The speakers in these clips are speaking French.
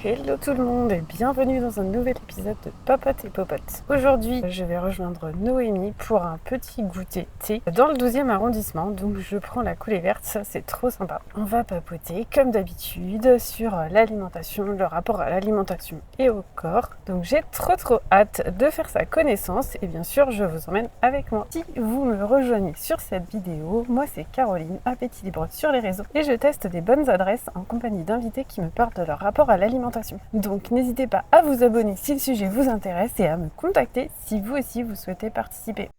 Hello tout le monde et bienvenue dans un nouvel épisode de Papote et Popote. Aujourd'hui, je vais rejoindre Noémie pour un petit goûter thé dans le 12e arrondissement, donc je prends la coulée verte, ça c'est trop sympa. On va papoter comme d'habitude sur l'alimentation, le rapport à l'alimentation et au corps. Donc j'ai trop hâte de faire sa connaissance et bien sûr je vous emmène avec moi. Si vous me rejoignez sur cette vidéo, moi c'est Caroline, Appétit Libre sur les réseaux et je teste des bonnes adresses en compagnie d'invités qui me parlent de leur rapport à l'alimentation. Donc n'hésitez pas à vous abonner si le sujet vous intéresse et à me contacter si vous aussi vous souhaitez participer.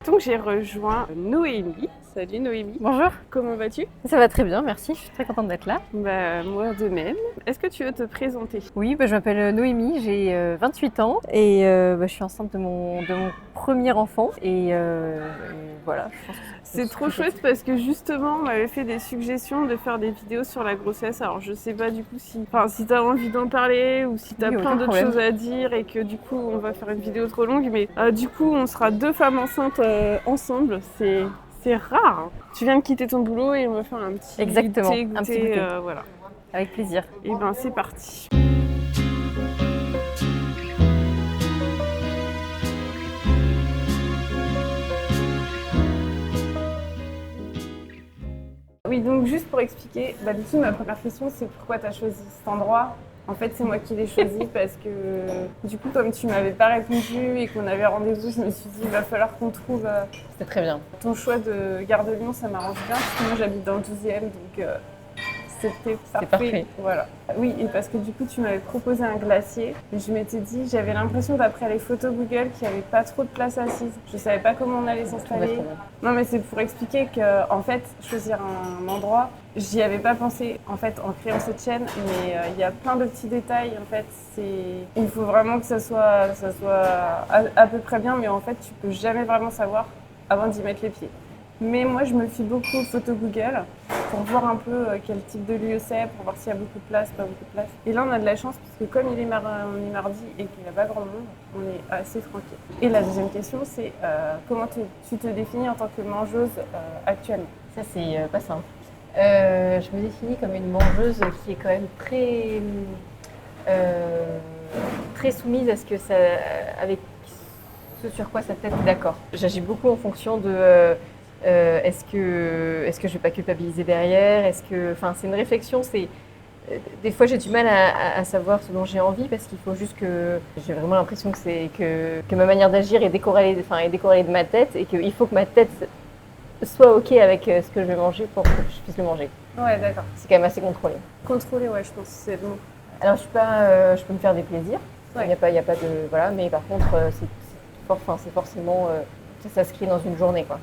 Donc j'ai rejoint Noémie. Salut Noémie. Bonjour. Comment vas-tu? Ça va très bien, merci. Je suis très contente d'être là. Moi de même. Est-ce que tu veux te présenter? Oui, je m'appelle Noémie, j'ai 28 ans et je suis enceinte de mon premier enfant. Et voilà, je pense que c'est trop chouette parce que justement, on m'avait fait des suggestions de faire des vidéos sur la grossesse. Alors je sais pas du coup si tu as envie d'en parler ou si tu as plein d'autres choses à dire et que du coup on va faire une vidéo trop longue. Mais du coup, on sera deux femmes enceintes ensemble. C'est rare. Tu viens de quitter ton boulot et on va faire un petit goûter. Un petit goûter. Voilà. Avec plaisir. Et ben c'est parti. Oui, donc juste pour expliquer, du coup ma première question c'est pourquoi tu as choisi cet endroit? En fait, c'est moi qui l'ai choisi parce que du coup, comme tu m'avais pas répondu et qu'on avait rendez-vous, je me suis dit il va falloir qu'on trouve. C'était très bien. Ton choix de Gare de Lyon, ça m'arrange bien parce que moi j'habite dans le 12e, donc c'était parfait. Voilà. Oui, et parce que du coup, tu m'avais proposé un glacier. Et je m'étais dit, j'avais l'impression d'après les photos Google qu'il n'y avait pas trop de place assise. Je savais pas comment on allait s'installer. Non, mais c'est pour expliquer que, en fait, choisir un endroit, j'y avais pas pensé en fait en créant cette chaîne, mais il y a plein de petits détails. En fait, il faut vraiment que ça soit à peu près bien, mais en fait, tu peux jamais vraiment savoir avant d'y mettre les pieds. Mais moi, je me fie beaucoup aux photos Google pour voir un peu quel type de lieu c'est, pour voir s'il y a beaucoup de place, pas beaucoup de place. Et là, on a de la chance parce que comme on est mardi et qu'il n'y a pas grand monde, on est assez tranquille. Et la deuxième question, c'est comment tu te définis en tant que mangeuse actuellement? Ça, c'est pas simple. Je me définis comme une mangeuse qui est quand même très soumise à ce que ça, avec ce sur quoi sa tête est d'accord. J'agis beaucoup en fonction de est-ce que je vais pas culpabiliser derrière? C'est une réflexion. Des fois j'ai du mal à savoir ce dont j'ai envie parce qu'il faut juste que j'ai vraiment l'impression que ma manière d'agir est décorrélée de ma tête et qu'il faut que ma tête soit ok avec ce que je vais manger pour que je puisse le manger. Ouais, d'accord. C'est quand même assez contrôlé. Contrôlé, ouais, je pense que c'est le mot. Alors je peux me faire des plaisirs. Ouais. Il y a pas de voilà, mais par contre c'est forcément ça s'inscrit dans une journée quoi.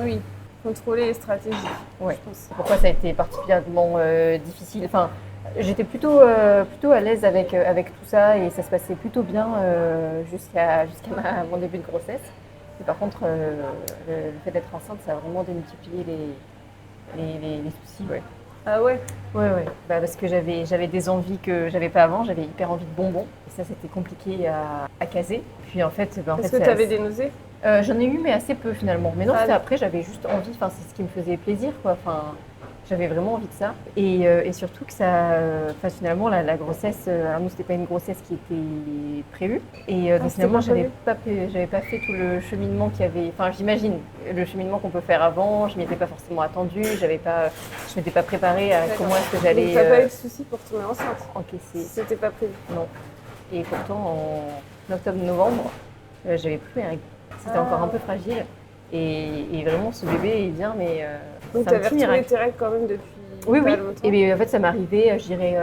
Oui, contrôler les stratégies. Ouais. Je pense. C'est pourquoi ça a été particulièrement difficile. Enfin, j'étais plutôt à l'aise avec tout ça et ça se passait plutôt bien jusqu'à mon début de grossesse. Et par contre, le fait d'être enceinte, ça a vraiment démultiplié les soucis. Ouais. Ah ouais? Ouais. Parce que j'avais des envies que j'avais pas avant. J'avais hyper envie de bonbons et ça c'était compliqué à caser. Puis en fait, Est-ce que tu avais des nausées? J'en ai eu, mais assez peu finalement. Mais non, après, j'avais juste envie, c'est ce qui me faisait plaisir, quoi. J'avais vraiment envie de ça. Et surtout que ça, finalement, la grossesse, alors nous, c'était pas une grossesse qui était prévue. Et donc finalement, j'avais pas fait tout le cheminement qu'il y avait. Enfin, j'imagine le cheminement qu'on peut faire avant. Je m'y étais pas forcément attendue. Je m'étais pas préparée à comment est-ce que j'allais. Donc, t'as pas eu de soucis pour tomber enceinte? Encaisser. C'était pas prévu? Non. Et pourtant, en octobre-novembre, j'avais plus mes règles. C'était encore un peu fragile. Et vraiment, ce bébé, il vient, mais donc, tu avais retrouvé tes règles quand même depuis oui. longtemps. Et bien, en fait, ça m'arrivait, je dirais...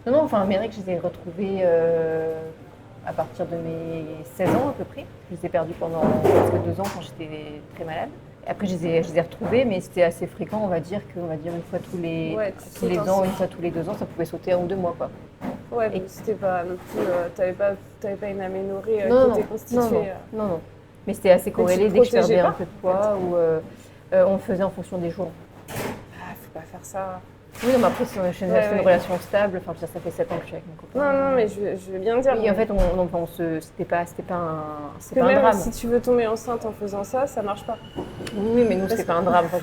mes règles, je les ai retrouvées à partir de mes 16 ans, à peu près. Je les ai perdues pendant presque 2 ans quand j'étais très malade. Et après, je les ai retrouvées, mais c'était assez fréquent, on va dire une fois tous les ans, une fois tous les 2 ans, ça pouvait sauter 1 ou 2 mois, quoi. Ouais, donc c'était pas non plus... t'avais pas une aménorrhée qui était constituée... Non. Mais c'était assez corrélé dès que je perdais un peu de poids ou on faisait en fonction des jours. Ah, faut pas faire ça. Oui, non, mais après, c'est une relation stable. Enfin, ça fait 7 ans que je suis avec mon copain. Non, mais je veux bien dire. Oui, mais... en fait, c'était pas un même drame. Si tu veux tomber enceinte en faisant ça marche pas. Oui, mais nous, c'était pas un drame. Enfin,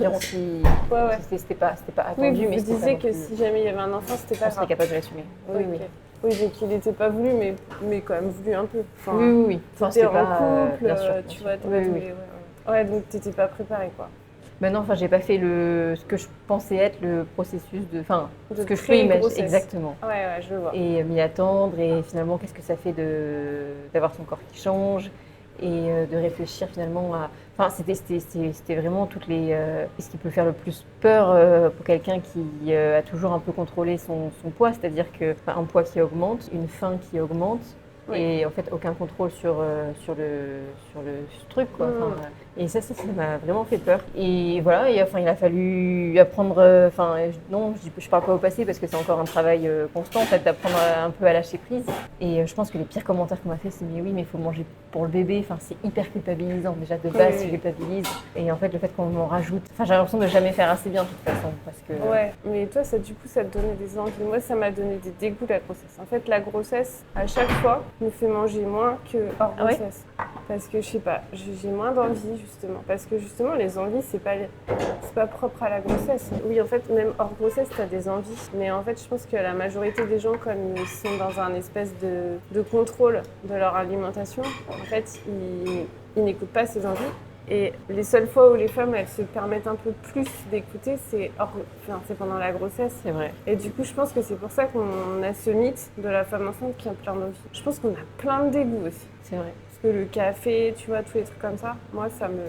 c'était pas attendu. Oui, mais vous disiez que si jamais il y avait un enfant, c'était pas grave. On serait capable de l'assumer. Oui, oui. Oui, donc il n'était pas voulu, mais quand même voulu un peu. Enfin, oui. Enfin, t'étais en couple, bien sûr, tu vois, oui. Ouais, donc t'étais pas préparée, quoi. Ben non, enfin, j'ai pas fait ce que je pensais être le processus ce que je peux imaginer. Exactement. Ouais, je le vois. Et m'y attendre, et finalement, qu'est-ce que ça fait d'avoir son corps qui change, et de réfléchir finalement à. Enfin, c'était vraiment ce qui peut faire le plus peur pour quelqu'un qui a toujours un peu contrôlé son poids, c'est-à-dire un poids qui augmente, une faim qui augmente. Oui. Et en fait, aucun contrôle sur ce truc, quoi. Et ça m'a vraiment fait peur. Et voilà, il a fallu apprendre. Non, je parle pas au passé parce que c'est encore un travail constant, en fait, d'apprendre un peu à lâcher prise. Et je pense que les pires commentaires qu'on m'a fait, c'est mais oui, mais il faut manger pour le bébé. Enfin, c'est hyper culpabilisant. Déjà de base, je culpabilise. Et en fait, le fait qu'on m'en rajoute. Enfin, j'ai l'impression de jamais faire assez bien de toute façon, parce que. Ouais, mais toi, du coup, ça te donnait des envies. Moi, ça m'a donné des dégoûts la grossesse. En fait, la grossesse, à chaque fois, me fait manger moins que hors grossesse. Parce que je sais pas, j'ai moins d'envie justement. Parce que justement, les envies, c'est pas propre à la grossesse. Oui, en fait, même hors grossesse, t'as des envies. Mais en fait, je pense que la majorité des gens, comme ils sont dans un espèce de contrôle de leur alimentation, en fait, ils n'écoutent pas ces envies. Et les seules fois où les femmes, elles se permettent un peu plus d'écouter, c'est pendant la grossesse. C'est vrai. Et du coup, je pense que c'est pour ça qu'on a ce mythe de la femme enceinte qui a plein d'envie. Je pense qu'on a plein de dégoûts aussi. C'est vrai. Parce que le café, tu vois, tous les trucs comme ça, moi, ça me...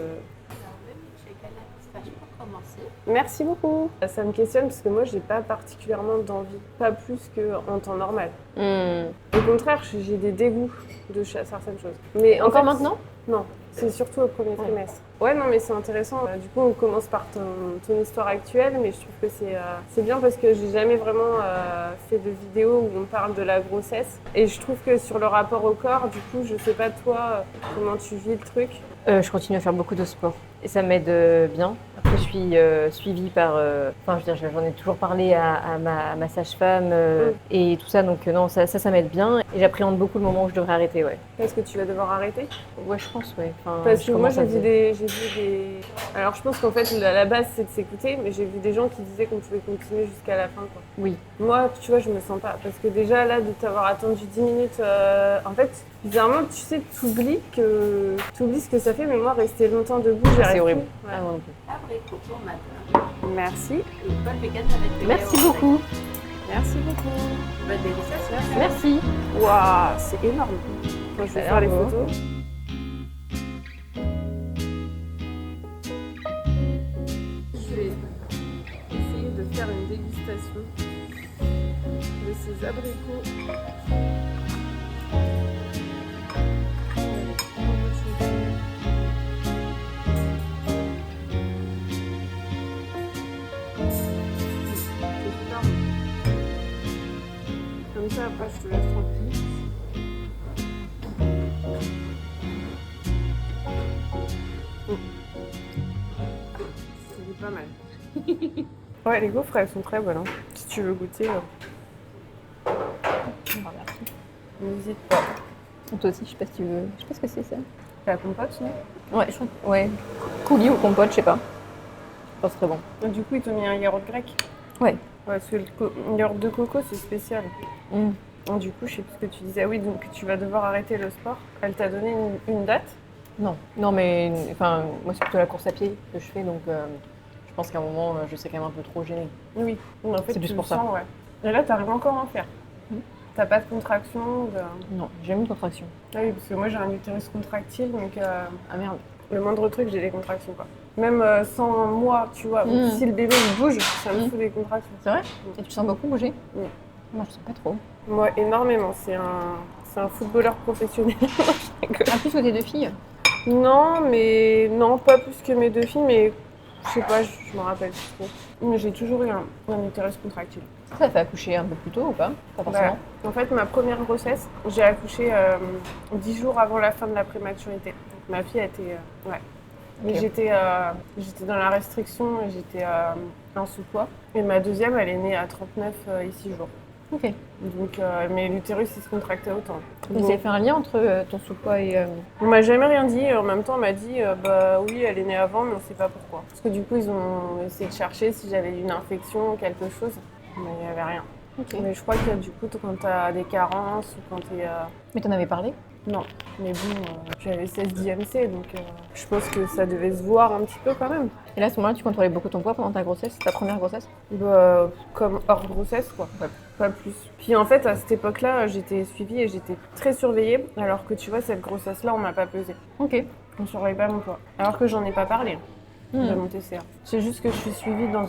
Merci beaucoup. Ça me questionne parce que moi, j'ai pas particulièrement d'envie. Pas plus qu'en temps normal. Au contraire, j'ai des dégoûts de certaines choses. Mais encore maintenant ? Non, c'est surtout au premier trimestre. Ouais, non, mais c'est intéressant. Du coup, on commence par ton histoire actuelle, mais je trouve que c'est bien parce que j'ai jamais vraiment fait de vidéo où on parle de la grossesse. Et je trouve que sur le rapport au corps, du coup, je sais pas toi, comment tu vis le truc. Je continue à faire beaucoup de sport et ça m'aide bien. Après, je suis suivie par... j'en ai toujours parlé à ma sage-femme et tout ça, donc non, ça m'aide bien. Et j'appréhende beaucoup le moment où je devrais arrêter, ouais. Est-ce que tu vas devoir arrêter ? Ouais, je pense, ouais. Parce que moi, j'ai vu des... Alors, je pense qu'en fait, la base, c'est de s'écouter, mais j'ai vu des gens qui disaient qu'on pouvait continuer jusqu'à la fin, quoi. Oui. Moi, tu vois, je me sens pas. Parce que déjà, là, de t'avoir attendu 10 minutes... En fait, bizarrement, tu sais, t'oublies ce que ça fait, mais moi, rester longtemps debout, j'y arrive. C'est horrible. Ouais. Ah, ouais. Abricot matin. Merci. Et bonne vegan avec Merci beaucoup. Merci beaucoup. Bonne dégustation. Merci. Waouh, c'est énorme. Moi, je vais faire les photos. Je vais essayer de faire une dégustation de ces abricots. Comme ça, après, je te laisse tranquille. C'est pas mal. Ouais, les gaufres, elles sont très bonnes. Hein. Si tu veux goûter, Merci. n'hésite pas. Toi aussi, je sais pas si tu veux. Je sais pas ce que c'est ça. C'est la compote, non ? Ouais, je crois. Ouais. Coulis ou compote, je sais pas. Je pense très bon. Et du coup, ils t'ont mis un yaourt grec ? Ouais. Ouais, parce que le yaourt de coco, c'est spécial. Et du coup, je sais plus ce que tu disais. Ah oui, donc tu vas devoir arrêter le sport. Elle t'a donné une date ? Non, mais enfin, moi, c'est plutôt la course à pied que je fais, donc je pense qu'à un moment, je serai quand même un peu trop gênée. Oui, en fait, c'est plus tu pour le ça. sens, ouais. Et là, t'arrives encore à en faire. T'as pas de contraction Non, j'ai même une contraction. Ah oui, parce que moi, j'ai un utérus contractile, donc Ah merde. le moindre truc, j'ai des contractions, quoi. Même sans moi, tu vois, si le bébé il bouge, ça me fout des contractions. C'est vrai ? Et tu sens beaucoup bouger ? Oui. Moi, je sens pas trop. Moi, énormément. C'est un footballeur professionnel. En plus, tes deux filles ? Non, mais non, pas plus que mes deux filles, mais je sais pas, je me rappelle plus trop. Mais j'ai toujours eu un utérus contractile. Ça fait accoucher un peu plus tôt ou pas ? Pas forcément. En fait, ma première grossesse, j'ai accouché 10 jours avant la fin de la prématurité. Donc ma fille a été... ouais. Mais j'étais dans la restriction et j'étais en sous-poids. Et ma deuxième, elle est née à 39 et 6 jours. Ok. Donc, mais l'utérus, il se contractait autant. Vous avez fait un lien entre ton sous-poids et... On m'a jamais rien dit. En même temps, on m'a dit, bah oui, elle est née avant, mais on sait pas pourquoi. Parce que du coup, ils ont essayé de chercher si j'avais une infection ou quelque chose. Mais il n'y avait rien. Ok. Mais je crois que du coup, quand tu as des carences ou quand tu es... Mais t'en avais parlé? Non, mais bon, j'avais 16 d'IMC, donc je pense que ça devait se voir un petit peu quand même. Et là, à ce moment-là, tu contrôlais beaucoup ton poids pendant ta grossesse, ta première grossesse? Bah, comme hors grossesse, quoi. Ouais, pas plus. Puis en fait, à cette époque-là, j'étais suivie et j'étais très surveillée, alors que tu vois, cette grossesse-là, on m'a pas pesée. Ok. On surveille pas mon poids. Alors que j'en ai pas parlé de mon TCA. C'est juste que je suis suivie dans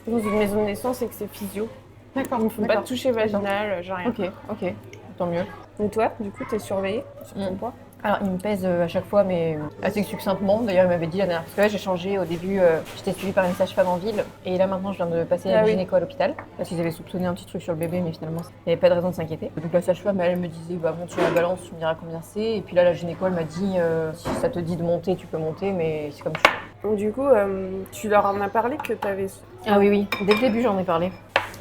une maison de naissance et que c'est physio. D'accord. Il ne faut pas de toucher vaginal, j'ai rien. Ok. Tant mieux. Et toi, du coup, t'es surveillée sur ton poids? Alors, il me pèse à chaque fois, mais assez succinctement. D'ailleurs, il m'avait dit la dernière fois. Parce que là, j'ai changé au début. J'étais suivie par une sage-femme en ville. Et là, maintenant, je viens de passer à la gynéco à l'hôpital. Parce qu'ils avaient soupçonné un petit truc sur le bébé, mais finalement, il n'y avait pas de raison de s'inquiéter. Donc, la sage-femme, elle me disait, bah bon, tu la balance, tu me diras combien c'est. Et puis là, la gynéco, elle m'a dit, si ça te dit de monter, tu peux monter, mais c'est comme tu veux. Donc, du coup, tu leur en as parlé que t'avais... Ah oui. Dès le début, j'en ai parlé.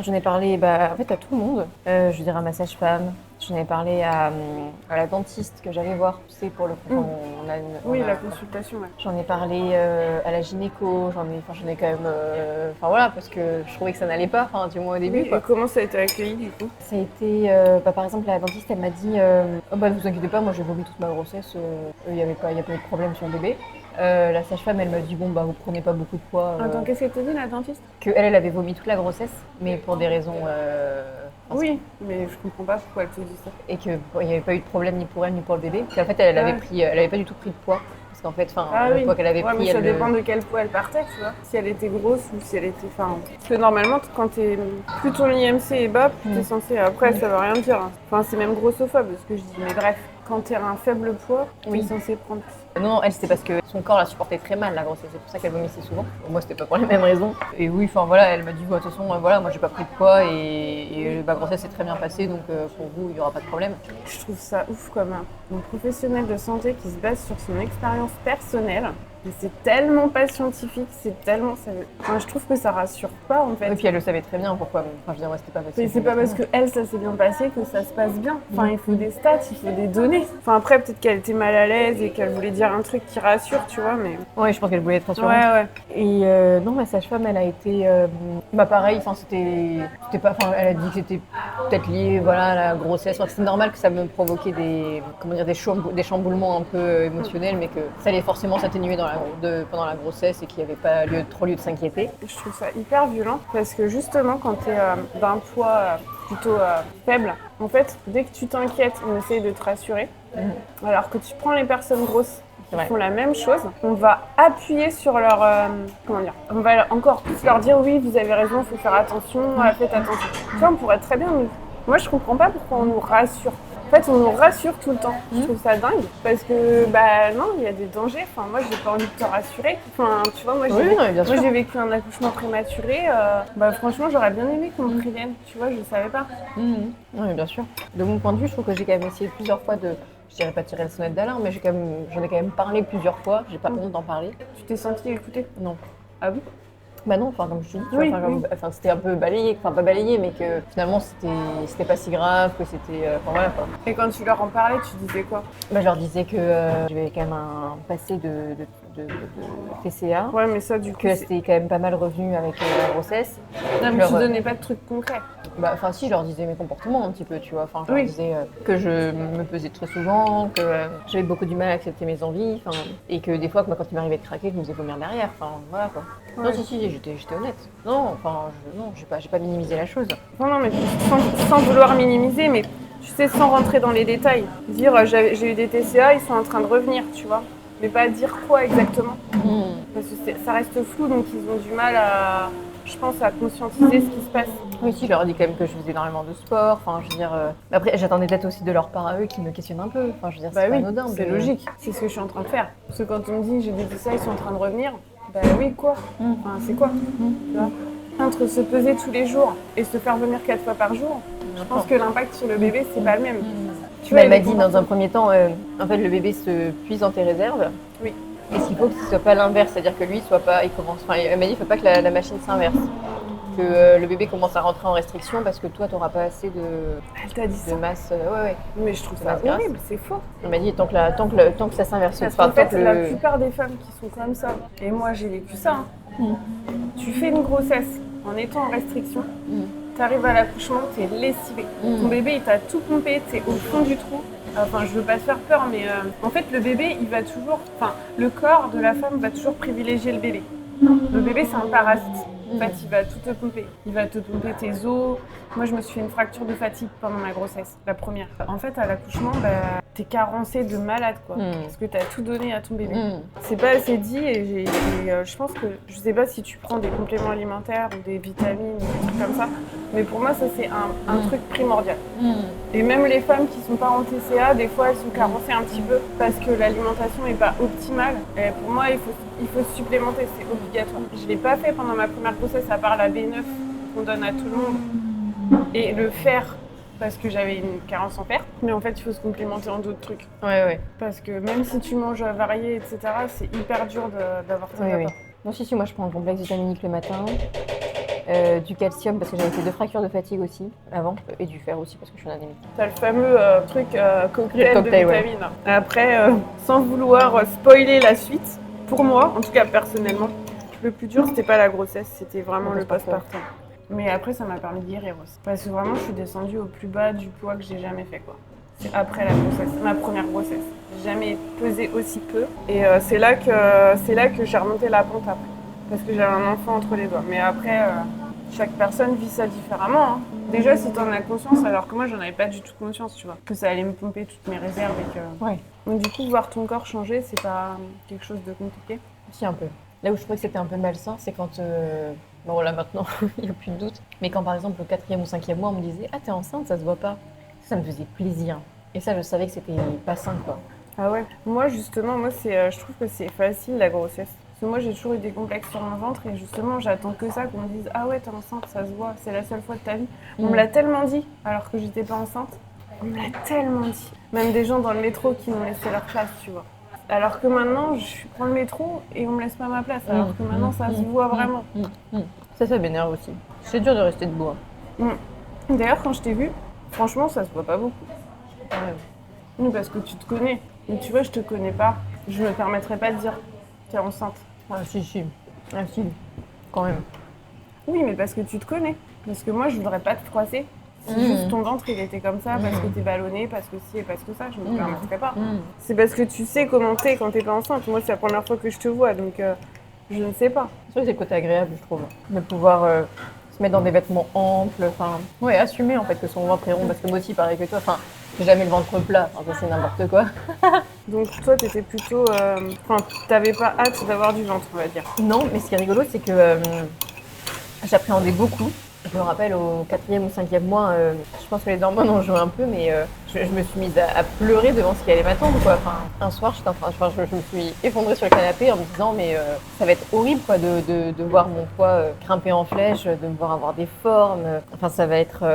J'en ai parlé en fait à tout le monde. Je veux dire à ma sage-femme. J'en ai parlé à la dentiste que j'allais voir, tu sais, pour le coup. La consultation, ouais. J'en ai parlé à la gynéco, j'en ai quand même... voilà, parce que je trouvais que ça n'allait pas, du moins au début. Oui, et comment ça a été accueilli, du coup? Ça a été... par exemple, la dentiste, elle m'a dit oh, bah, ne vous inquiétez pas, moi j'ai vomi toute ma grossesse, il n'y a pas eu de problème sur le bébé. La sage-femme, elle m'a dit bon, bah vous prenez pas beaucoup de poids. Attends, qu'est-ce qu'elle t'a dit, la dentiste? Elle avait vomi toute la grossesse, mais pour des raisons... oui, mais je comprends pas pourquoi elle te dit ça. Et qu'il n'y avait pas eu de problème ni pour elle ni pour le bébé. Puis en fait, elle avait pas du tout pris de poids. Parce qu'en fait, le poids qu'elle avait pris, mais ça dépend de quel poids elle partait, tu vois. Si elle était grosse ou si elle était... Parce que normalement, quand plus ton IMC est bas, plus t'es censé... Après, ça veut rien dire. C'est même grossophobe, ce que je dis. Mais bref, quand t'es un faible poids, t'es censé prendre plus. Non, elle, c'était parce que son corps la supportait très mal, la grossesse. C'est pour ça qu'elle vomissait souvent. Moi, c'était pas pour les mêmes raisons. Et oui, elle m'a dit, de toute façon, moi, j'ai pas pris de poids et ma grossesse s'est très bien passée, donc pour vous, il n'y aura pas de problème. Je trouve ça ouf comme un professionnel de santé qui se base sur son expérience personnelle. Et c'est tellement pas scientifique, c'est tellement... je trouve que ça rassure pas, en fait. Et puis elle le savait très bien pourquoi. Je veux dire, moi, c'était pas facile. Mais c'est pas parce que elle, ça s'est bien passé que ça se passe bien. Il faut des stats, il faut des données. Après, peut-être qu'elle était mal à l'aise et qu'elle voulait dire un truc qui rassure, tu vois, mais... Ouais, je pense qu'elle voulait être rassurante. Ouais. Et non, ma sage-femme, elle a été... pareil, c'était pas... elle a dit que c'était peut-être lié, à la grossesse. C'est normal que ça me provoquait des chamboulements un peu émotionnels, mais que ça allait forcément s'atténuer pendant la grossesse et qu'il n'y avait pas trop lieu de s'inquiéter. Je trouve ça hyper violent parce que justement, quand tu es d'un poids plutôt faible, en fait, dès que tu t'inquiètes, on essaye de te rassurer. Alors que tu prends les personnes grosses qui font la même chose, on va appuyer sur leur... on va encore plus leur dire oui, vous avez raison, il faut faire attention, faites attention. Tu vois, on pourrait très bien nous... Moi, je comprends pas pourquoi on nous rassure. En fait, on nous rassure tout le temps. Je trouve ça dingue parce que, non, il y a des dangers. Moi, j'ai pas envie de te rassurer. Tu vois, moi, j'ai vécu un accouchement prématuré. Franchement, j'aurais bien aimé qu'on me prévienne. Tu vois, je savais pas. Oui, bien sûr. De mon point de vue, je trouve que j'ai quand même essayé plusieurs fois je dirais pas tirer la sonnette d'alarme, mais j'en ai quand même parlé plusieurs fois. J'ai pas honte d'en parler. Tu t'es sentie écoutée? Non. Ah oui? Bah non, comme je te dis, oui. C'était un peu balayé, pas balayé, mais que finalement c'était pas si grave, que c'était... voilà quoi. Et quand tu leur en parlais, tu disais quoi? Je leur disais que j'avais quand même un passé de TCA. Ouais, mais ça du coup... Que c'était quand même pas mal revenu avec la grossesse. Non, mais tu donnais pas de trucs concrets. Si, je leur disais mes comportements un petit peu, tu vois. Je leur disais que je me pesais très souvent, que j'avais beaucoup du mal à accepter mes envies, et que des fois, quand il m'arrivait de craquer, je me faisais vomir derrière. Voilà quoi. Ouais. Non, si, j'étais honnête. Non, j'ai pas minimisé la chose. Non, mais sans vouloir minimiser, mais tu sais, sans rentrer dans les détails. Dire j'ai eu des TCA, ils sont en train de revenir, tu vois. Mais pas dire quoi exactement. Parce que ça reste flou, donc ils ont du mal à, je pense, à conscientiser ce qui se passe. Oui, si, je leur ai dit quand même que je faisais énormément de sport. Après, j'attendais peut-être aussi de leur part à eux qui me questionnent un peu. C'est pas anodin. C'est logique. C'est ce que je suis en train de faire. Parce que quand on me dit j'ai des TCA, ils sont en train de revenir, oui, quoi. C'est quoi tu vois. Entre se peser tous les jours et se faire venir 4 fois par jour, je pense que l'impact sur le bébé, c'est pas le même. Elle m'a dit dans un premier temps, en fait, le bébé se puise dans tes réserves. Oui. Est-ce qu'il faut que ce soit pas l'inverse, c'est-à-dire que lui soit pas, il commence, enfin, elle m'a dit, il faut pas que la machine s'inverse, que le bébé commence à rentrer en restriction parce que toi, t'auras pas assez Elle t'a dit de ça? masse. Ouais. Mais je trouve ça masse grasse. horrible, c'est faux. Elle m'a dit tant que ça s'inverse Parce pas, qu'en fait, tant que la plupart des femmes qui sont comme ça, et moi j'ai vécu ça, tu fais une grossesse en étant en restriction, t'arrives à l'accouchement, t'es lessivé. Ton bébé, il t'a tout pompé, t'es au fond du trou. Enfin, je veux pas te faire peur, mais en fait, le bébé, il va toujours... Enfin, le corps de la femme va toujours privilégier le bébé. Le bébé, c'est un parasite. En fait, il va tout te pomper. Il va te pomper tes os. Moi, je me suis fait une fracture de fatigue pendant ma grossesse, la première. En fait, à l'accouchement, t'es carencée de malade, quoi. Parce que t'as tout donné à ton bébé. C'est pas assez dit et je pense que... Je sais pas si tu prends des compléments alimentaires ou des vitamines ou des trucs comme ça, mais pour moi, ça, c'est un truc primordial. Et même les femmes qui sont pas en TCA, des fois, elles sont carencées un petit peu parce que l'alimentation n'est pas optimale. Et pour moi, il faut supplémenter, c'est obligatoire. Je l'ai pas fait pendant ma première grossesse, à part la B9 qu'on donne à tout le monde. Et le fer, parce que j'avais une carence en fer. Mais en fait, il faut se complémenter en d'autres trucs. Ouais. Parce que même si tu manges varié, etc., c'est hyper dur d'avoir tes apports. Non, si, moi je prends un complexe vitaminique le matin. Du calcium parce que j'avais fait 2 fractures de fatigue aussi avant et du fer aussi parce que je suis en anémie. T'as le fameux truc cocktail de cocktail, vitamines. Ouais. Après, sans vouloir spoiler la suite, pour moi, en tout cas personnellement, le plus dur c'était pas la grossesse, c'était vraiment le postpartum. Mais après ça m'a permis de guérir aussi. Parce que vraiment je suis descendue au plus bas du poids que j'ai jamais fait, quoi. C'est après la grossesse, ma première grossesse. J'ai jamais pesé aussi peu et c'est là que j'ai remonté la pente après. Parce que j'avais un enfant entre les doigts. Mais après, chaque personne vit ça différemment. Hein. Déjà, si t'en as conscience, alors que moi, j'en avais pas du tout conscience, tu vois. Que ça allait me pomper toutes mes réserves et que... Ouais. Donc du coup, voir ton corps changer, c'est pas quelque chose de compliqué. Si, un peu. Là où je trouvais que c'était un peu malsain, c'est quand... Bon, voilà, maintenant, il n'y a plus de doute. Mais quand, par exemple, au 4e ou 5e mois, on me disait « Ah, t'es enceinte, ça se voit pas ». Ça me faisait plaisir. Et ça, je savais que c'était pas sain, quoi. Ah ouais. Moi, justement, je trouve que c'est facile, la grossesse. Parce que moi, j'ai toujours eu des complexes sur mon ventre et justement, j'attends que ça, qu'on me dise « Ah ouais, t'es enceinte, ça se voit, c'est la seule fois de ta vie ». On me l'a tellement dit, alors que j'étais pas enceinte. On me l'a tellement dit. Même des gens dans le métro qui m'ont laissé leur place, tu vois. Alors que maintenant, je prends le métro et on me laisse pas ma place. Alors que maintenant, ça se voit vraiment. Ça m'énerve aussi. C'est dur de rester debout. D'ailleurs, quand je t'ai vue, franchement, ça se voit pas beaucoup. Ouais. Oui, parce que tu te connais. Mais tu vois, je te connais pas. Je me permettrais pas de dire t'es enceinte. Ah, si. Ah, si. Quand même. Oui, mais parce que tu te connais. Parce que moi, je voudrais pas te froisser. Si juste ton ventre, il était comme ça, parce que t'es ballonné, parce que ci et parce que ça, je me permettrais pas. C'est parce que tu sais comment t'es quand t'es pas enceinte. Moi, c'est la première fois que je te vois, donc je ne sais pas. C'est vrai que c'est le côté agréable, je trouve. De pouvoir se mettre dans des vêtements amples, enfin... Ouais, assumer en fait que son ventre est rond, parce que moi aussi, pareil que toi, enfin... J'ai jamais le ventre plat, enfin, ça c'est n'importe quoi. Donc toi, t'étais plutôt... Enfin, t'avais pas hâte d'avoir du ventre, on va dire. Non, mais ce qui est rigolo, c'est que j'appréhendais beaucoup. Je me rappelle au 4e ou 5e mois, je pense que les hormones ont joué un peu, mais je me suis mise à pleurer devant ce qui allait m'attendre, quoi. Enfin, un soir, je me suis effondrée sur le canapé en me disant, mais ça va être horrible, quoi, de voir mon poids grimper en flèche, de me voir avoir des formes. Enfin, ça va être...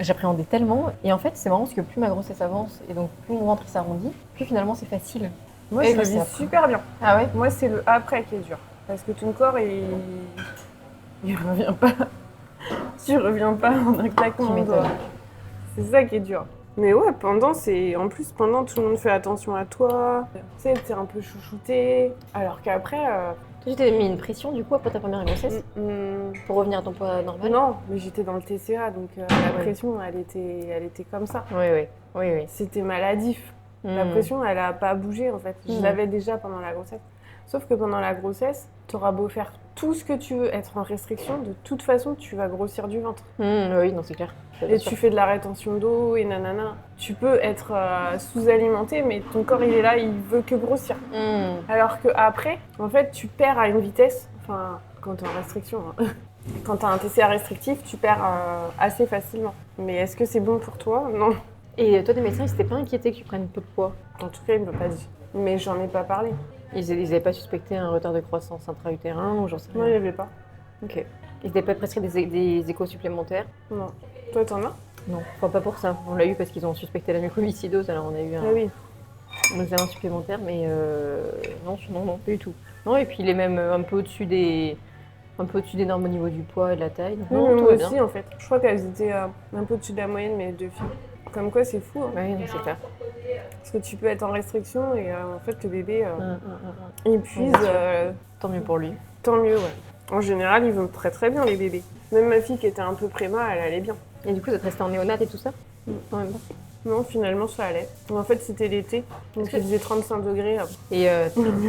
J'appréhendais tellement. Et en fait, c'est marrant parce que plus ma grossesse avance, et donc plus mon ventre s'arrondit, plus finalement c'est facile. Moi, je le vis super bien. Ah ouais? Moi, c'est le après qui est dur. Parce que ton corps, il revient pas. Tu reviens pas en un claquement de doigts. C'est ça qui est dur. Mais ouais, en plus, pendant, tout le monde fait attention à toi. Tu sais, t'es un peu chouchouté. Alors qu'après... Tu t'es mis une pression, du coup, après ta première grossesse pour revenir à ton poids normal? Non, mais j'étais dans le TCA, donc la pression, elle était comme ça. Oui. C'était maladif. La pression, elle a pas bougé, en fait. Je l'avais déjà pendant la grossesse. Sauf que pendant la grossesse, t'auras beau faire tout ce que tu veux, être en restriction, de toute façon, tu vas grossir du ventre. Oui, non, c'est clair. Et tu fais de la rétention d'eau et nanana. Tu peux être sous-alimenté, mais ton corps, il est là, il veut que grossir. Alors qu'après, en fait, tu perds à une vitesse, enfin, quand t'es en restriction, hein. Quand t'as un TCA restrictif, tu perds assez facilement. Mais est-ce que c'est bon pour toi? Non. Et toi, tes médecins, ils s'étaient pas inquiétés que tu prennes peu de poids? En tout cas, ils ne m'ont pas dit. Mais j'en ai pas parlé. Ils n'avaient pas suspecté un retard de croissance intra-utérin ou j'en sais rien? Non, il n'y avait pas. Ok. Ils n'avaient pas prescrit des échos supplémentaires? Non. Toi, t'en as? Non, enfin pas pour ça. On l'a eu parce qu'ils ont suspecté la mucoviscidose, alors on a eu un... Ah oui. Nos examens supplémentaires, mais non, pas du tout. Non, et puis il est même un peu au-dessus des normes au niveau du poids et de la taille. Oui, Non, mais tout moi va bien. aussi, en fait. Je crois qu'elles étaient un peu au-dessus de la moyenne, mes 2 filles. Comme quoi, c'est fou. Hein. Oui, non, c'est clair. Parce que tu peux être en restriction et en fait, le bébé, Hum. il puise. Bien sûr. Tant mieux pour lui. Tant mieux, ouais. En général, ils vont très très bien, les bébés. Même ma fille qui était un peu préma, elle allait bien. Et du coup, vous êtes resté en néonat et tout ça en même temps. Non, finalement, ça allait. En fait, c'était l'été, donc il faisait 35 degrés. Et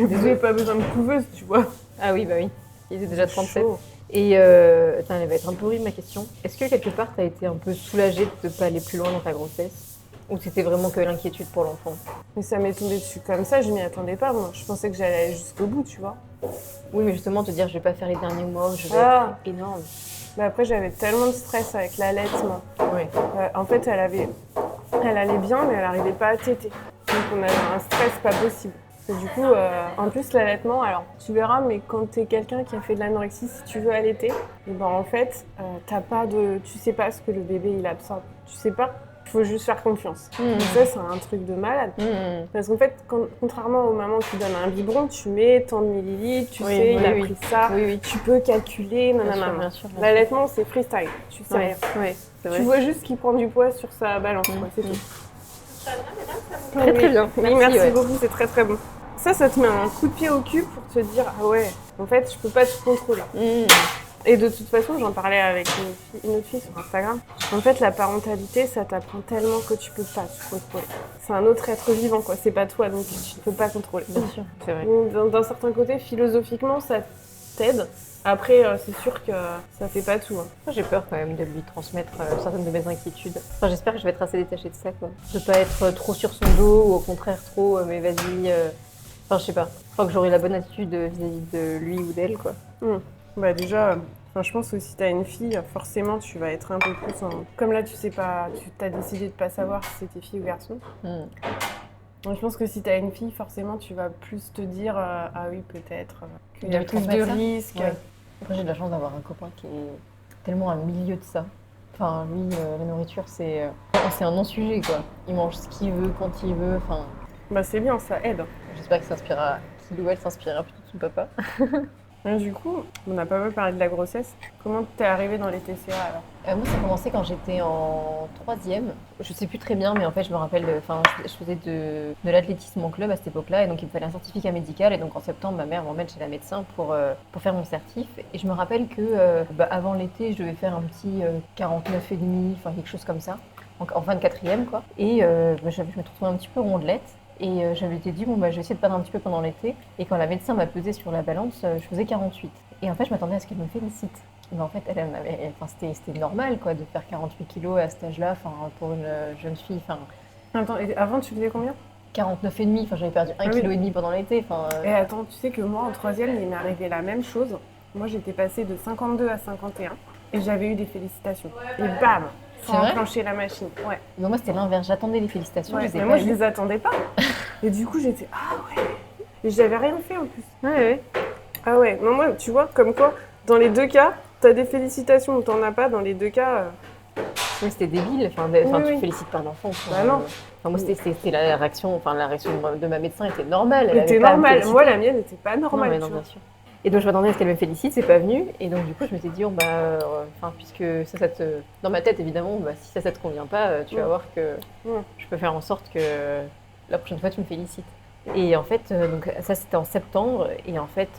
Désolé, pas besoin de couveuse, tu vois. ah oui, bah oui. Il était déjà 37. Chaud. Et elle va être un peu horrible ma question. Est-ce que quelque part, tu as été un peu soulagée de ne pas aller plus loin dans ta grossesse? Ou c'était vraiment que l'inquiétude pour l'enfant? Mais ça m'est tombé dessus comme ça, je m'y attendais pas, moi. Je pensais que j'allais aller jusqu'au bout, tu vois. Oui, mais justement, te dire, je vais pas faire les derniers mois, je vais Ah. être énorme. Mais après, j'avais tellement de stress avec l'allaitement. Ouais. En fait, elle allait bien, mais elle n'arrivait pas à téter. Donc on avait un stress pas possible. Et du coup, en plus, l'allaitement, alors tu verras, mais quand tu es quelqu'un qui a fait de l'anorexie, si tu veux allaiter, et ben en fait, tu sais pas ce que le bébé il absorbe. Tu sais pas. Il faut juste faire confiance. Et ça, c'est un truc de malade. Parce qu'en fait, contrairement aux mamans qui donnent un biberon, tu mets tant de millilitres, tu sais, il a pris ça, tu peux calculer, Bien sûr. L'allaitement, c'est freestyle, tu sais rien. Ouais, c'est vrai. Tu vois juste qu'il prend du poids sur sa balance, quoi, c'est tout. Très très bien. Oui, merci ouais. beaucoup, c'est très très bon. Ça te met un coup de pied au cul pour te dire, ah ouais, en fait, je peux pas tout contrôler. Et de toute façon, j'en parlais avec une autre fille sur Instagram. En fait, la parentalité, ça t'apprend tellement que tu peux pas tout contrôler. C'est un autre être vivant, quoi. C'est pas toi, donc tu ne peux pas contrôler. Bien sûr, c'est vrai. Donc, d'un certain côté, philosophiquement, ça t'aide. Après, c'est sûr que ça fait pas tout. Hein. Moi, j'ai peur quand même de lui transmettre certaines de mes inquiétudes. Enfin, j'espère que je vais être assez détachée de ça, quoi. De pas être trop sur son dos ou au contraire trop, mais vas-y. Enfin, je sais pas. Je crois que j'aurai la bonne attitude vis-à-vis de lui ou d'elle, quoi. Bah déjà, je pense que si t'as une fille, forcément tu vas être un peu plus en... Comme là, tu sais pas, tu t'as décidé de pas savoir si c'était fille ou garçon. Donc je pense que si t'as une fille, forcément tu vas plus te dire ah oui peut-être qu'il y a plus de risques. Ouais. Après j'ai de la chance d'avoir un copain qui est tellement un milieu de ça. Enfin lui, la nourriture c'est un non-sujet quoi. Il mange ce qu'il veut quand il veut. Enfin. Bah c'est bien, ça aide. J'espère qu'il ou elle s'inspirera plutôt de son papa. Et du coup, on n'a pas mal parlé de la grossesse. Comment t'es arrivée dans les TCA alors? Moi, ça a commencé quand j'étais en 3e. Je sais plus très bien, mais en fait, je me rappelle, je faisais de l'athlétisme en club à cette époque-là, et donc il me fallait un certificat médical. Et donc en septembre, ma mère m'emmène chez la médecin pour faire mon certif. Et je me rappelle que avant l'été, je devais faire un petit 49,5, enfin quelque chose comme ça, en fin de 4e, quoi. Et je me trouvais un petit peu rondelette. Et j'avais été dit, bon, bah, je vais essayer de perdre un petit peu pendant l'été. Et quand la médecin m'a pesée sur la balance, je faisais 48. Et en fait, je m'attendais à ce qu'elle me félicite. Mais en fait, c'était normal quoi, de faire 48 kilos à cet âge-là pour une jeune fille. Attends, et avant, tu faisais combien? 49,5, j'avais perdu 1,5 kg pendant l'été. Et attends, tu sais que moi, en 3e, il m'est arrivé la même chose. Moi, j'étais passée de 52 à 51 et j'avais eu des félicitations. Et bam! Faut enclencher la machine. Ouais. Donc moi, c'était l'inverse. J'attendais les félicitations. Ouais, mais moi, je les attendais pas. Et du coup, j'étais ah ouais. Et j'avais rien fait en plus. Ouais. Ah ouais. Non, moi, tu vois, comme quoi, dans les deux cas, t'as des félicitations ou t'en as pas. Dans les deux cas. Oui, c'était débile. Tu félicites pas un enfant. Bah non. Moi, c'était la réaction. La réaction de ma médecin était normale. Elle était normale. Moi, la mienne n'était pas normale. Non, bien sûr. Et donc je m'attendais à ce qu'elle me félicite, c'est pas venu. Et donc du coup je m'étais dit, puisque ça te... Dans ma tête évidemment, si ça te convient pas, tu vas voir que je peux faire en sorte que la prochaine fois tu me félicites. Et en fait, donc ça c'était en septembre, et en fait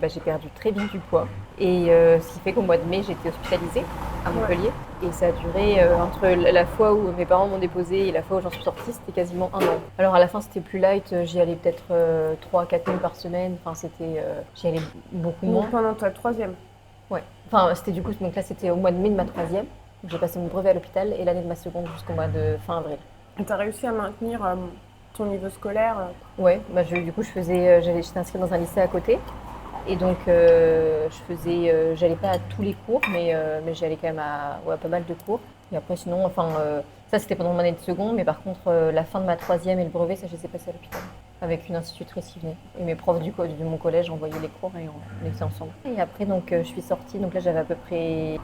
j'ai perdu très vite du poids. Et ce qui fait qu'au mois de mai j'ai été hospitalisée à Montpellier. Et ça a duré entre la fois où mes parents m'ont déposée et la fois où j'en suis sortie, c'était quasiment 1 an. Alors à la fin c'était plus light, j'y allais peut-être 3 à 4 000 par semaine, j'y allais beaucoup moins. Pendant ta 3e? Ouais, c'était du coup, donc là c'était au mois de mai de ma 3e, j'ai passé mon brevet à l'hôpital et l'année de ma seconde jusqu'au mois de fin avril. Et t'as réussi à maintenir ton niveau scolaire? Ouais, du coup j'étais inscrite dans un lycée à côté. Et donc, j'allais pas à tous les cours, mais j'allais quand même à pas mal de cours. Et après, sinon, ça c'était pendant mon année de seconde, mais par contre, la fin de ma 3e et le brevet, ça je les ai passés à l'hôpital. avec une institutrice qui venait. Et mes profs de mon collège envoyaient les cours et on était ensemble. Et après, donc, je suis sortie. Donc là, j'avais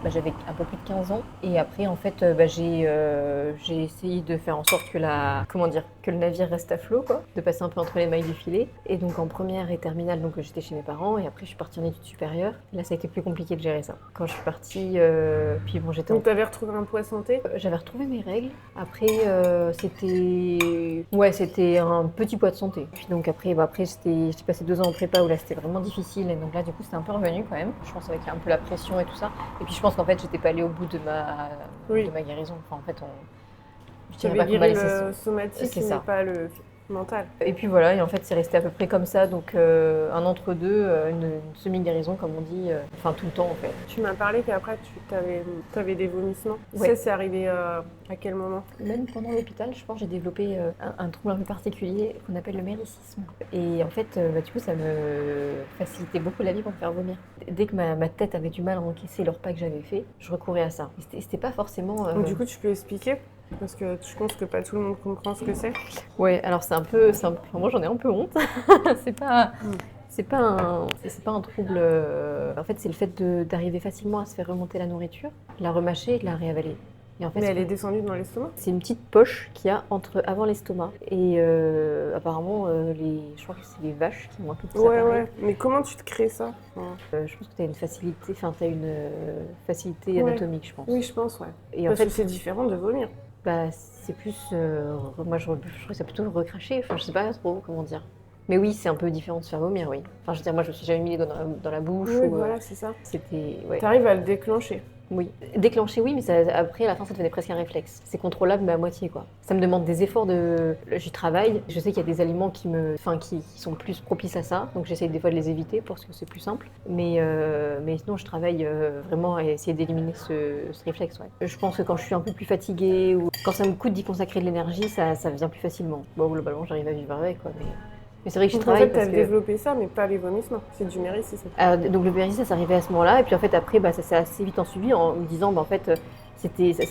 j'avais un peu plus de 15 ans. Et après, en fait, j'ai essayé de faire en sorte que le navire reste à flot, quoi. De passer un peu entre les mailles du filet. Et donc, en première et terminale, donc, j'étais chez mes parents. Et après, je suis partie en études supérieures. Là, ça a été plus compliqué de gérer ça. Quand je suis partie, puis bon, Donc, t'avais retrouvé un poids santé? J'avais retrouvé mes règles. Après, c'était un petit poids de santé. Puis donc après j'ai passé 2 ans en prépa où là c'était vraiment difficile. Et donc là, du coup, c'était un peu revenu quand même. Je pense avec un peu la pression et tout ça. Et puis je pense qu'en fait, j'étais pas allée au bout de ma guérison. Enfin, en fait, je Tu dirais avais pas qu'on m'a guéri laissé le somatique, c'est mais ça. pas le mental. Et puis voilà, et en fait, c'est resté à peu près comme ça. Donc un entre-deux, une semi-guérison, comme on dit, enfin tout le temps en fait. Tu m'as parlé qu'après, tu avais des vomissements. Ouais. Ça, c'est arrivé à quel moment? Même pendant l'hôpital, je pense, j'ai développé un trouble un peu particulier qu'on appelle le méricisme. Et en fait, du coup, ça me facilitait beaucoup la vie pour me faire vomir. Dès que ma tête avait du mal à encaisser le repas que j'avais fait, je recourais à ça. Et c'était pas forcément... Donc, du coup, tu peux expliquer? Parce que je pense que pas tout le monde comprend ce que c'est. Ouais, alors moi, j'en ai un peu honte. c'est pas... C'est pas un trouble. En fait, c'est le fait d'arriver facilement à se faire remonter la nourriture, la remâcher et de la réavaler. Et en fait, Mais elle est descendue dans l'estomac? c'est une petite poche qu'il y a avant l'estomac. Et apparemment, je crois que c'est les vaches qui ont un peu de ça. Ouais. Mais comment tu te crées ça? Je pense que tu as une facilité anatomique, je pense. Oui, je pense, ouais. Et Parce en que fait, c'est différent de vomir. c'est plus. Moi, je trouve que c'est plutôt recracher. Enfin, je sais pas trop comment dire. Mais oui, c'est un peu différent de se faire vomir, oui. Enfin, je veux dire, moi, je me suis jamais mis les doigts dans la bouche. Oui, voilà, c'est ça. C'était. Ouais. T'arrives à le déclencher. Oui. Déclencher, oui, mais après, à la fin, ça devenait presque un réflexe. C'est contrôlable, mais à moitié, quoi. Ça me demande des efforts J'y travaille. Je sais qu'il y a des aliments qui sont plus propices à ça. Donc, j'essaye des fois de les éviter parce que c'est plus simple. Mais sinon, je travaille vraiment à essayer d'éliminer ce réflexe, ouais. Je pense que quand je suis un peu plus fatiguée ou quand ça me coûte d'y consacrer de l'énergie, ça vient plus facilement. Bon, globalement, j'arrive à vivre avec, quoi. Mais c'est vrai que je Donc, en travaille fait, parce t'as que... développé ça, mais pas les vomissements. C'est du méricisme. Donc le méricisme, ça s'est arrivé à ce moment-là. Et puis en fait, après, ça s'est assez vite suivi en me disant, en fait, ça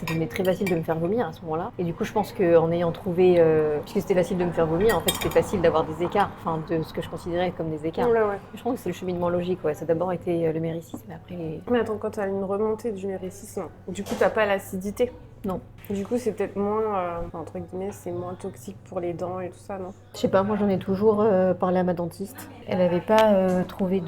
devenait très facile de me faire vomir à ce moment-là. Et du coup, je pense qu'en ayant trouvé, puisque c'était facile de me faire vomir, en fait, c'était facile d'avoir des écarts, enfin, de ce que je considérais comme des écarts. Ouais. Je pense que c'est le cheminement logique, ouais. Ça a d'abord été le méricisme, mais après... Mais attends, quand t'as une remontée du méricisme, du coup, t'as pas l'acidité? Non. Du coup, c'est peut-être moins, entre guillemets, c'est moins toxique pour les dents et tout ça, non? Je sais pas, moi j'en ai toujours parlé à ma dentiste. Elle n'avait pas trouvé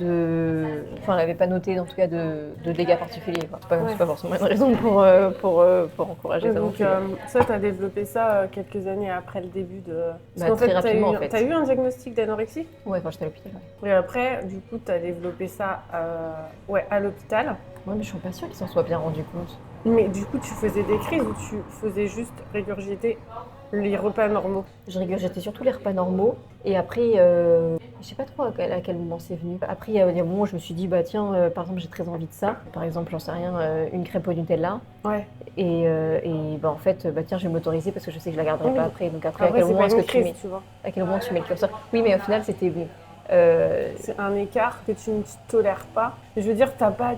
Enfin, elle n'avait pas noté en tout cas de dégâts particuliers, quoi. C'est pas forcément une raison pour encourager ça non Donc, plus. ça, t'as développé ça quelques années après le début de... Parce qu'en très fait, rapidement, en fait. t'as eu un diagnostic d'anorexie? Ouais, quand j'étais à l'hôpital, ouais. Et après, du coup, t'as développé ça à l'hôpital. Ouais, mais je suis pas sûre qu'ils s'en soient bien rendus compte. Mais du coup, tu faisais des crises ou tu faisais juste régurgiter les repas normaux? Je régurgitais surtout les repas normaux. Et après, je sais pas trop à quel moment c'est venu. Après, il y a un moment où je me suis dit, bah tiens, par exemple, j'ai très envie de ça. Par exemple, j'en sais rien, une crêpe au Nutella. Ouais. Et bah en fait, bah tiens, je vais m'autoriser parce que je sais que je la garderai pas après. Donc après, Après, à quel moment c'est pas est-ce une que tu crise, mets tu vois. À quel moment tu mets le curseur? Oui, mais au final, c'était bon. C'est un écart que tu ne tolères pas. Je veux dire,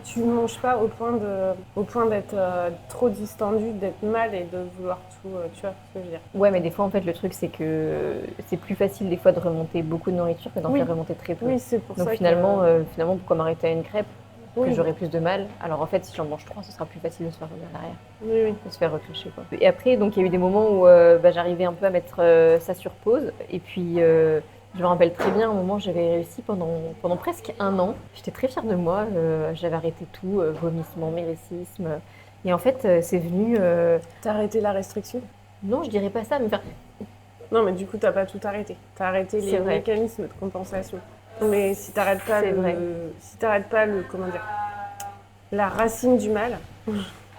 tu ne manges pas au point d'être trop distendu, d'être mal et de vouloir tout, tu vois ce que je veux dire. Ouais, mais des fois, en fait, le truc, c'est que c'est plus facile des fois de remonter beaucoup de nourriture que d'en faire remonter très peu. Oui, c'est pour Donc ça finalement, pourquoi m'arrêter à une crêpe Oui. que j'aurai plus de mal? Alors en fait, si j'en mange 3, ce sera plus facile de se faire revenir derrière, Oui. de se faire reclencher, quoi. Et après, donc il y a eu des moments où j'arrivais un peu à mettre ça sur pause. Et puis, je me rappelle très bien, à un moment, j'avais réussi pendant presque 1 an. J'étais très fière de moi. J'avais arrêté tout, vomissement, méricisme. Et en fait, c'est venu... T'as arrêté la restriction? Non, je dirais pas ça, mais Non, mais du coup, t'as pas tout arrêté. T'as arrêté les mécanismes de compensation. Mais si t'arrêtes pas comment dire, la racine du mal,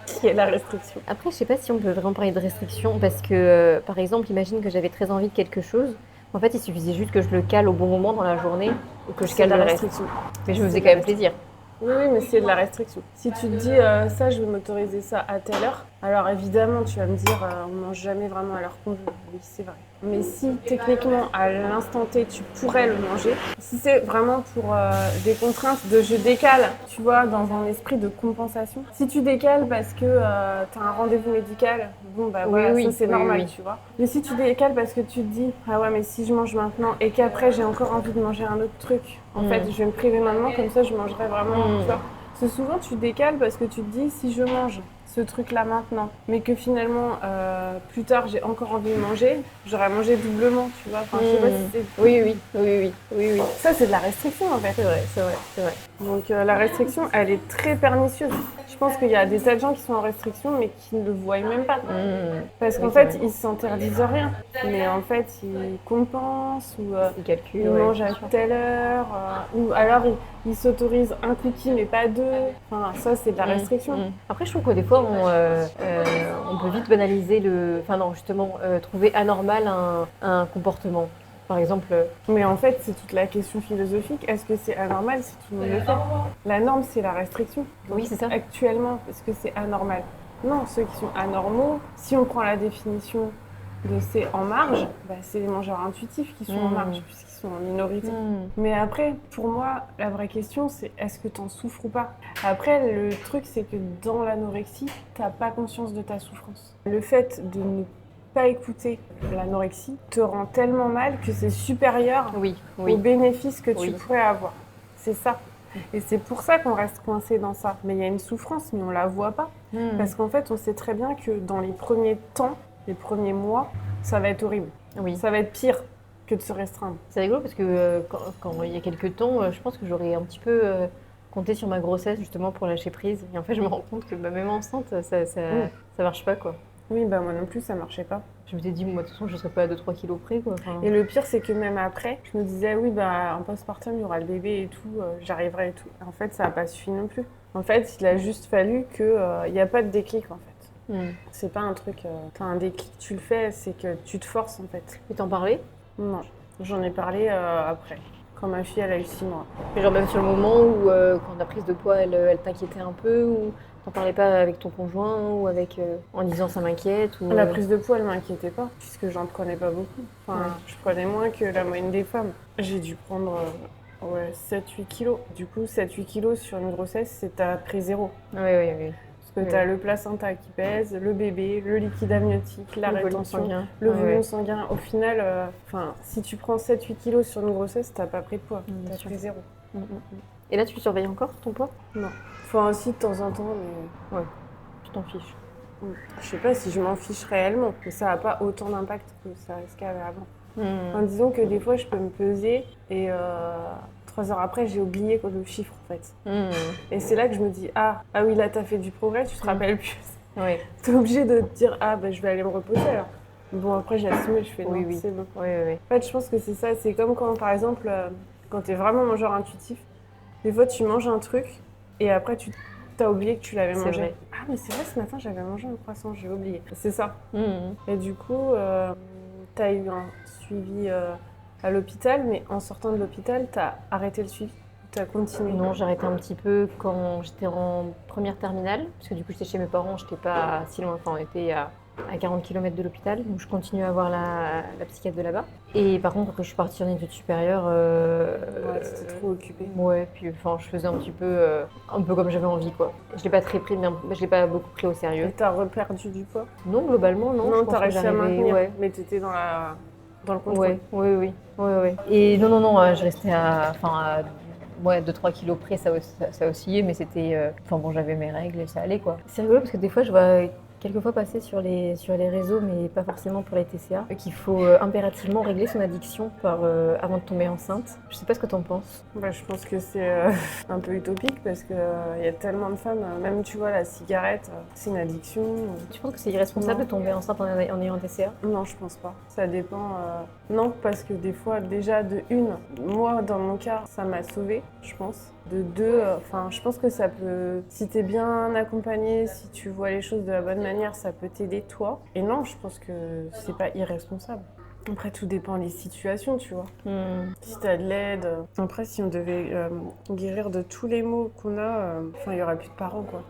qui est la restriction. Après, je sais pas si on peut vraiment parler de restriction, parce que, par exemple, imagine que j'avais très envie de quelque chose. En fait, il suffisait juste que je le cale au bon moment dans la journée ou que je cale la le reste. restriction. Mais je me faisais quand même plaisir. Oui, mais c'est de la restriction. Si tu te dis ça, je vais m'autoriser ça à telle heure, alors évidemment, tu vas me dire on mange jamais vraiment à l'heure qu'on veut. Oui, c'est vrai. Mais si techniquement à l'instant T tu pourrais le manger, si c'est vraiment pour des contraintes de je décale, tu vois, dans un esprit de compensation. Si tu décales parce que tu as un rendez-vous médical, bon bah voilà, oui, ça c'est oui, normal, oui. tu vois. Mais si tu décales parce que tu te dis ah ouais mais si je mange maintenant et qu'après j'ai encore envie de manger un autre truc, en fait je vais me priver maintenant comme ça je mangerai vraiment, tu vois. Parce que souvent tu décales parce que tu te dis si je mange ce truc-là maintenant, mais que finalement plus tard j'ai encore envie de manger, j'aurais mangé doublement, tu vois. Enfin, je sais pas si c'est... Oui. Ça c'est de la restriction en fait. C'est vrai. Donc la restriction, elle est très pernicieuse. Je pense qu'il y a des tas de gens qui sont en restriction mais qui ne le voient même pas. Parce qu'en fait, ils s'interdisent rien. Mais en fait, ils compensent ou Ils calculent, ils mangent à telle heure. Ou alors, ils s'autorisent un cookie mais pas deux. Enfin, ça, c'est de la restriction. Après, je trouve que des fois, on peut vite banaliser Enfin non, justement, trouver anormal un comportement. Par exemple, Mais en fait, c'est toute la question philosophique. Est-ce que c'est anormal si tout le monde le fait? La norme, c'est la restriction. oui, c'est ça. Actuellement, est-ce que c'est anormal? Non, ceux qui sont anormaux, si on prend la définition de c'est en marge, bah, c'est les mangeurs intuitifs qui sont en marge, puisqu'ils sont en minorité. Mais après, pour moi, la vraie question, c'est est-ce que tu en souffres ou pas? Après, le truc, c'est que dans l'anorexie, tu n'as pas conscience de ta souffrance. Le fait de ne pas écouter l'anorexie te rend tellement mal que c'est supérieur aux bénéfices que tu pourrais avoir. C'est ça. Et c'est pour ça qu'on reste coincé dans ça. Mais il y a une souffrance, mais on la voit pas. Parce qu'en fait, on sait très bien que dans les premiers temps, les premiers mois, ça va être horrible. Oui. Ça va être pire que de se restreindre. C'est rigolo parce que quand il y a quelques temps, je pense que j'aurais un petit peu compté sur ma grossesse justement pour lâcher prise. Et en fait, je me rends compte que même enceinte, ça marche pas, quoi. Oui, bah moi non plus, ça marchait pas. Je me suis dit, moi, de toute façon, je serais pas à 2-3 kilos près, quoi. Enfin... Et le pire, c'est que même après, je me disais, oui, bah en postpartum, il y aura le bébé et tout, j'arriverai et tout. En fait, ça n'a pas suffi non plus. En fait, il a juste fallu qu'il n'y a pas de déclic, en fait. C'est pas un truc, t'as un déclic, tu le fais, c'est que tu te forces, en fait. Et t'en parlais? Non, j'en ai parlé après, quand ma fille, elle a eu 6 mois. Et genre même sur le moment où, quand la prise de poids, elle t'inquiétait un peu, ou t'en parlais pas avec ton conjoint, ou avec, en disant ça m'inquiète ou... La prise de poids, elle m'inquiétait pas, puisque j'en prenais pas beaucoup. Enfin, je prenais moins que la moyenne des femmes. J'ai dû prendre 7-8 kilos. Du coup, 7-8 kilos sur une grossesse, c'est t'as pris 0. Oui. Parce que t'as le placenta qui pèse, le bébé, le liquide amniotique, la rétention, le volume sanguin. Au final, si tu prends 7-8 kilos sur une grossesse, t'as pas pris de poids, t'as pris 0. Et là, tu surveilles encore ton poids? Non. Enfin, aussi de temps en temps, mais... Ouais, tu t'en fiches. Je sais pas si je m'en fiche réellement, mais ça n'a pas autant d'impact que ça risquait avant. Enfin, disons que des fois, je peux me peser et 3 heures après, j'ai oublié le chiffre, en fait. Et c'est là que je me dis, ah oui, là, t'as fait du progrès, tu te rappelles plus. Oui. T'es obligé de te dire, je vais aller me reposer, alors. Bon, après, j'ai assumé, je fais, non, c'est bon. Oui. En fait, je pense que c'est ça, c'est comme quand, par exemple, quand t'es vraiment mangeur intuitif, des fois, tu manges un truc et après, t'as oublié que tu l'avais mangé. Vrai. Ah, mais c'est vrai, ce matin, j'avais mangé un croissant, j'ai oublié. C'est ça. Et du coup, t'as eu un suivi à l'hôpital, mais en sortant de l'hôpital, t'as arrêté le suivi. T'as continué. Non, j'ai arrêté un petit peu quand j'étais en première terminale, parce que du coup, j'étais chez mes parents, j'étais pas si loin, enfin, on était à 40 km de l'hôpital, donc je continue à voir la psychiatre de là-bas. Et par contre, quand je suis partie en études supérieures... t'étais trop occupée. Ouais, puis je faisais un peu comme j'avais envie, quoi. Je l'ai pas très pris, je l'ai pas beaucoup pris au sérieux. Et t'as reperdu du poids? Non, globalement, non. Non, t'as réussi à maintenir, ouais. Mais t'étais dans le contrôle. Oui. Et non, je restais à 2-3 kilos près, ça oscillait, mais c'était... j'avais mes règles et ça allait, quoi. C'est rigolo parce que des fois, je vois quelquefois passer sur les réseaux, mais pas forcément pour les TCA, qu'il faut impérativement régler son addiction avant de tomber enceinte. Je sais pas ce que t'en penses. Je pense que c'est un peu utopique parce qu'il y a tellement de femmes, même tu vois la cigarette, c'est une addiction. Tu penses que c'est irresponsable de tomber enceinte en ayant un TCA? Non, je pense pas. Ça dépend. Non, parce que des fois, déjà moi dans mon cas, ça m'a sauvée, je pense. De 2, je pense que ça peut, si t'es bien accompagné, si tu vois les choses de la bonne manière, ça peut t'aider toi. Et non, je pense que c'est pas irresponsable. Après, tout dépend des situations, tu vois. Si t'as de l'aide. Après, si on devait guérir de tous les maux qu'on a, il y aurait plus de parents, quoi.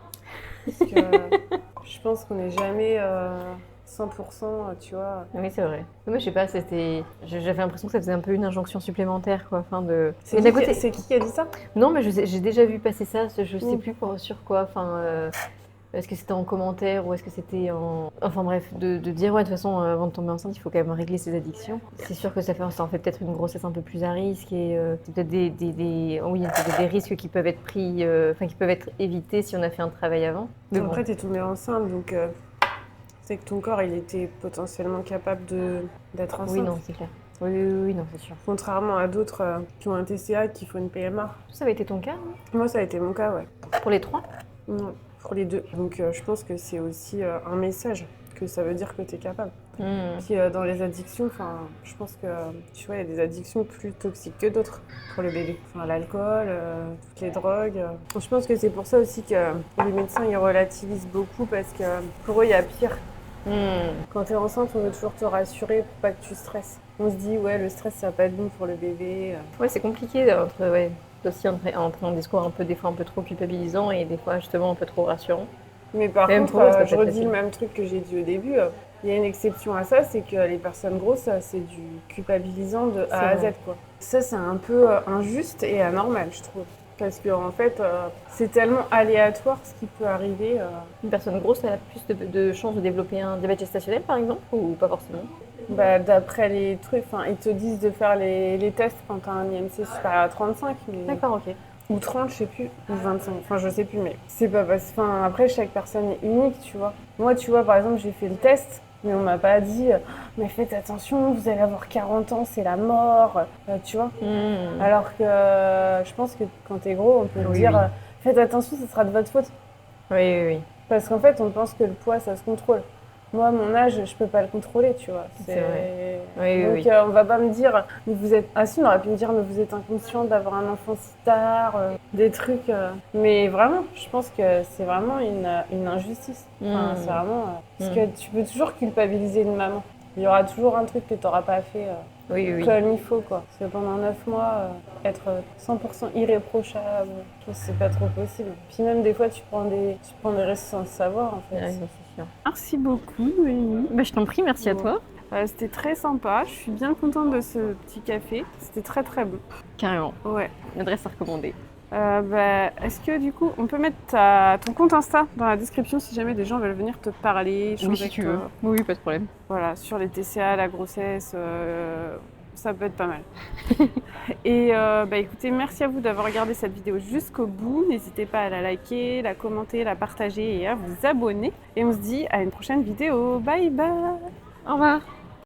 Parce que je pense qu'on n'est jamais 100%, tu vois. Oui, c'est vrai. Moi, je sais pas, j'avais l'impression que ça faisait un peu une injonction supplémentaire, quoi. Enfin, de... C'est Mais qui, d'un côté... c'est qui a dit ça? Non, mais j'ai déjà vu passer ça, je sais Mm. plus sur quoi. Enfin, est-ce que c'était en commentaire ou est-ce que c'était en... Enfin bref, de dire, ouais, de toute façon, avant de tomber enceinte, il faut quand même régler ses addictions. C'est sûr que ça en fait peut-être une grossesse un peu plus à risque et c'est peut-être oui, peut-être des risques qui peuvent être pris, enfin, qui peuvent être évités si on a fait un travail avant. Mais bon. Après, t'es tombée enceinte, donc c'est que ton corps, il était potentiellement capable d'être enceinte. Oui, non, c'est clair. Oui, non, c'est sûr. Contrairement à d'autres qui ont un TCA et qui font une PMA. Ça avait été ton cas, non? Moi, ça a été mon cas, ouais. Pour les 3? Non, pour les 2. Donc, je pense que c'est aussi un message que ça veut dire que t'es capable. Puis dans les addictions, je pense que tu vois, il y a des addictions plus toxiques que d'autres pour le bébé. Enfin, l'alcool, toutes les drogues. Je pense que c'est pour ça aussi que les médecins ils relativisent beaucoup parce que pour eux, il y a pire. Quand t'es enceinte, on veut toujours te rassurer pour pas que tu stresses. On se dit, ouais, le stress, ça va pas être bon pour le bébé. Ouais, c'est compliqué aussi entrer en discours un peu, des fois un peu trop culpabilisant et des fois justement un peu trop rassurant. Mais par Même contre, pour eux, ça peut je être redis facile. le même truc que j'ai dit au début. Il y a une exception à ça, c'est que les personnes grosses, c'est du culpabilisant de A à Z, quoi. Ça, c'est un peu injuste et anormal, je trouve. Parce que en fait, c'est tellement aléatoire ce qui peut arriver. Une personne grosse, elle a plus de chances de développer un diabète gestationnel, par exemple, ou pas forcément? D'après les trucs, ils te disent de faire les tests quand tu as un IMC supérieur à 35, mais... D'accord, ok. ou 30, je sais plus, ou 25, je sais plus, mais c'est pas parce... après, chaque personne est unique, tu vois. Moi, tu vois, par exemple, j'ai fait le test, mais on m'a pas dit mais faites attention, vous allez avoir 40 ans, c'est la mort, tu vois. Alors que je pense que quand t'es gros, on peut te dire faites attention, ce sera de votre faute. Oui. Parce qu'en fait, on pense que le poids, ça se contrôle. Moi, à mon âge, je peux pas le contrôler, tu vois. C'est vrai. Donc, on va pas me dire, mais vous êtes... Ah si, on aurait pu me dire, mais vous êtes inconscient d'avoir un enfant si tard, des trucs... Mais vraiment, je pense que c'est vraiment une injustice. C'est vraiment... Parce que tu peux toujours culpabiliser une maman. Il y aura toujours un truc que t'auras pas fait comme il faut, quoi. Parce que pendant 9 mois, être 100% irréprochable, je trouve que c'est pas trop possible. Puis même des fois, tu prends des risques sans le savoir, en fait. Ouais, c'est sûr. Merci beaucoup, Noémie. Je t'en prie, merci à toi. C'était très sympa, je suis bien contente de ce petit café. C'était très très bon. Carrément. Ouais. Une adresse à recommander. Est-ce que du coup, on peut mettre ton compte Insta dans la description si jamais des gens veulent venir te parler, échanger Oui, si avec tu toi. veux. Oui, pas de problème. Voilà, sur les TCA, la grossesse, ça peut être pas mal. Et écoutez, merci à vous d'avoir regardé cette vidéo jusqu'au bout. N'hésitez pas à la liker, la commenter, la partager et à vous abonner. Et on se dit à une prochaine vidéo. Bye bye. Au revoir.